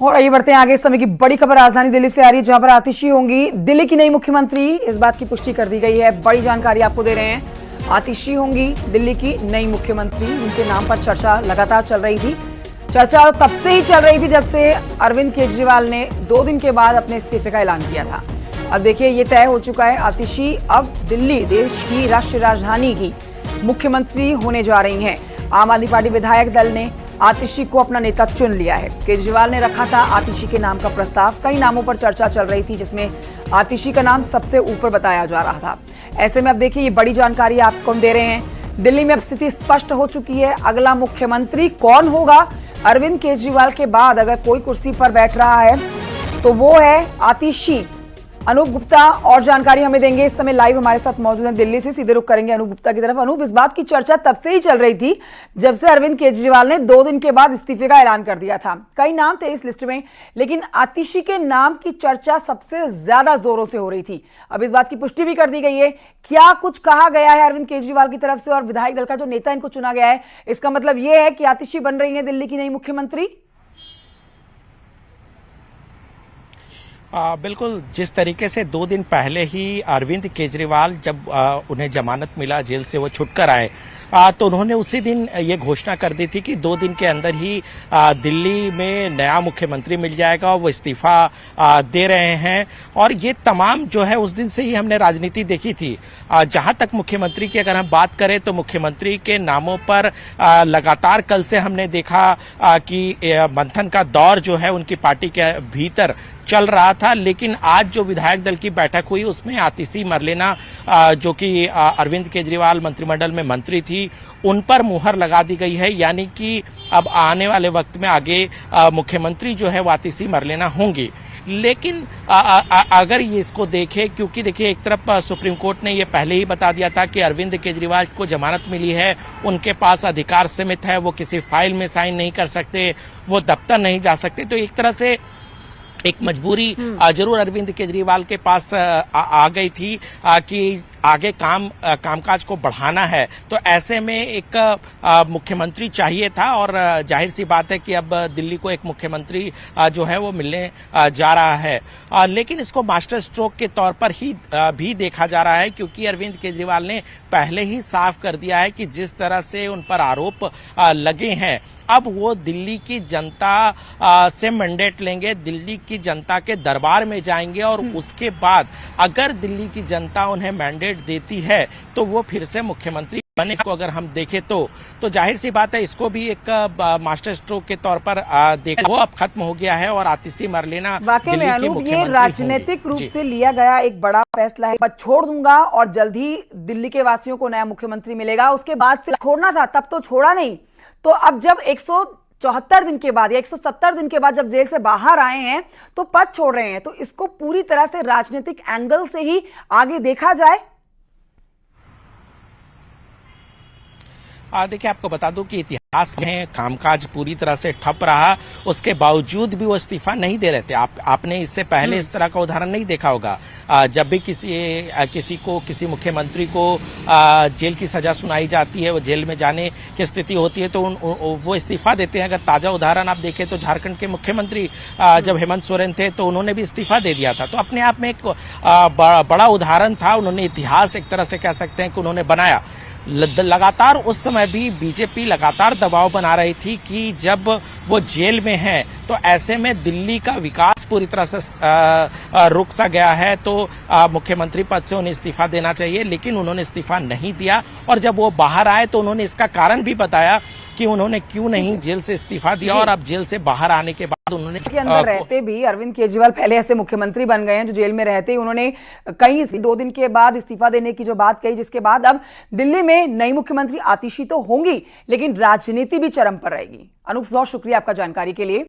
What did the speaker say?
और आइए बढ़ते हैं आगे। इस समय की बड़ी खबर राजधानी दिल्ली से आ रही है, जहां पर आतिशी होंगी दिल्ली की नई मुख्यमंत्री। इस बात की पुष्टि कर दी गई है, बड़ी जानकारी आपको दे रहे हैं। आतिशी होंगी दिल्ली की नई मुख्यमंत्री, उनके नाम पर चर्चा लगातार चल रही थी। चर्चा तब से ही चल रही थी जब से अरविंद केजरीवाल ने 2 दिन के बाद अपने इस्तीफे का ऐलान किया था। अब देखिए ये तय हो चुका है, आतिशी अब दिल्ली देश की राष्ट्रीय राजधानी की मुख्यमंत्री होने जा रही हैं। आम आदमी पार्टी विधायक दल ने आतिशी को अपना नेता चुन लिया है। केजरीवाल ने रखा था आतिशी के नाम का प्रस्ताव। कई नामों पर चर्चा चल रही थी, जिसमें आतिशी का नाम सबसे ऊपर बताया जा रहा था। ऐसे में अब देखिए ये बड़ी जानकारी आपको दे रहे हैं। दिल्ली में अब स्थिति स्पष्ट हो चुकी है। अगला मुख्यमंत्री कौन होगा? अरविंद केजरीवाल के बाद अगर कोई कुर्सी पर बैठ रहा है तो वो है आतिशी। अनूप गुप्ता और जानकारी हमें देंगे। इस समय लाइव हमारे साथ मौजूद हैं दिल्ली से। सीधे रुख करेंगे अनूप गुप्ता की तरफ। अनूप, इस बात की चर्चा तब से ही चल रही थी जब से अरविंद केजरीवाल ने 2 दिन के बाद इस्तीफे का ऐलान कर दिया था। कई नाम थे इस लिस्ट में, लेकिन आतिशी के नाम की चर्चा सबसे ज्यादा जोरों से हो रही थी। अब इस बात की पुष्टि भी कर दी गई है। क्या कुछ कहा गया है अरविंद केजरीवाल की तरफ से और विधायक दल का जो नेता इनको चुना गया है, इसका मतलब यह है कि आतिशी बन रही है दिल्ली की नई मुख्यमंत्री? बिल्कुल, जिस तरीके से 2 दिन पहले ही अरविंद केजरीवाल जब उन्हें जमानत मिला, जेल से वो छुटकर आए, तो उन्होंने उसी दिन ये घोषणा कर दी थी कि 2 दिन के अंदर ही दिल्ली में नया मुख्यमंत्री मिल जाएगा और वो इस्तीफा दे रहे हैं। और ये तमाम जो है उस दिन से ही हमने राजनीति देखी थी। जहां तक मुख्यमंत्री की अगर हम बात करें तो मुख्यमंत्री के नामों पर लगातार कल से हमने देखा कि मंथन का दौर जो है उनकी पार्टी के भीतर चल रहा था। लेकिन आज जो विधायक दल की बैठक हुई उसमें आतिशी मरलेना जो कि अरविंद केजरीवाल मंत्रिमंडल में मंत्री थी, उन पर मुहर लगा दी गई है। यानी कि अब आने वाले वक्त में आगे मुख्यमंत्री जो है वो आतिशी मरलेना होंगी। लेकिन अगर ये इसको देखें, क्योंकि देखिए एक तरफ सुप्रीम कोर्ट ने ये पहले ही बता दिया था कि अरविंद केजरीवाल को जमानत मिली है, उनके पास अधिकार सीमित है, वो किसी फाइल में साइन नहीं कर सकते, वो दफ्तर नहीं जा सकते। तो एक तरह से एक मजबूरी जरूर अरविंद केजरीवाल के पास आ गई थी कि आगे कामकाज को बढ़ाना है। तो ऐसे में एक मुख्यमंत्री चाहिए था और जाहिर सी बात है कि अब दिल्ली को एक मुख्यमंत्री जो है वो मिलने जा रहा है। लेकिन इसको मास्टर स्ट्रोक के तौर पर ही भी देखा जा रहा है, क्योंकि अरविंद केजरीवाल ने पहले ही साफ कर दिया है कि जिस तरह से उन पर आरोप लगे हैं, अब वो दिल्ली की जनता से मैंडेट लेंगे, दिल्ली की जनता के दरबार में जाएंगे और उसके बाद अगर दिल्ली की जनता उन्हें मैंडेट देती है तो वो फिर से मुख्यमंत्री बने। इसको अगर हम देखें तो जाहिर सी बात है इसको भी एक मास्टर स्ट्रोक के तौर पर देखा, वो अब खत्म हो गया है और आतिशी मरलेना वाकई में अनूप ये राजनीतिक रूप से लिया गया एक बड़ा फैसला है। बस छोड़ दूंगा और जल्द ही दिल्ली के वासियों को नया मुख्यमंत्री मिलेगा। उसके बाद से छोड़ना था, तब तो छोड़ा नहीं। तो अब जब 174 दिन के बाद या 170 दिन के बाद जब जेल से बाहर आए हैं तो पद छोड़ रहे हैं, तो इसको पूरी तरह से राजनीतिक एंगल से ही आगे देखा जाए। देखिए आपको बता दूं कि इतिहास में कामकाज पूरी तरह से ठप रहा, उसके बावजूद भी वो इस्तीफा नहीं दे रहे थे। आपने इससे पहले इस तरह का उदाहरण नहीं देखा होगा। जब भी किसी मुख्यमंत्री को जेल की सजा सुनाई जाती है, वो जेल में जाने की स्थिति होती है, तो वो इस्तीफा देते हैं। अगर ताजा उदाहरण आप देखें तो झारखंड के मुख्यमंत्री जब हेमंत सोरेन थे तो उन्होंने भी इस्तीफा दे दिया था। तो अपने आप में एक बड़ा उदाहरण था। उन्होंने इतिहास एक तरह से कह सकते हैं कि उन्होंने बनाया। लगातार उस समय भी बीजेपी लगातार दबाव बना रही थी कि जब वो जेल में हैं तो ऐसे में दिल्ली का विकास पूरी तरह से रुक सा गया है, तो मुख्यमंत्री पद से उन्हें इस्तीफा देना चाहिए। लेकिन उन्होंने इस्तीफा नहीं दिया और जब वो बाहर आए तो उन्होंने इसका कारण भी बताया कि उन्होंने क्यों नहीं जेल से इस्तीफा दिया। और अब जेल से बाहर आने के बाद उन्होंने के अंदर रहते भी अरविंद केजरीवाल पहले ऐसे मुख्यमंत्री बन गए हैं जो जेल में रहते ही उन्होंने कई 2 दिन के बाद इस्तीफा देने की जो बात कही, जिसके बाद अब दिल्ली में नई मुख्यमंत्री आतिशी तो होंगी, लेकिन राजनीति भी चरम पर रहेगी। अनूप, बहुत शुक्रिया आपका जानकारी के लिए।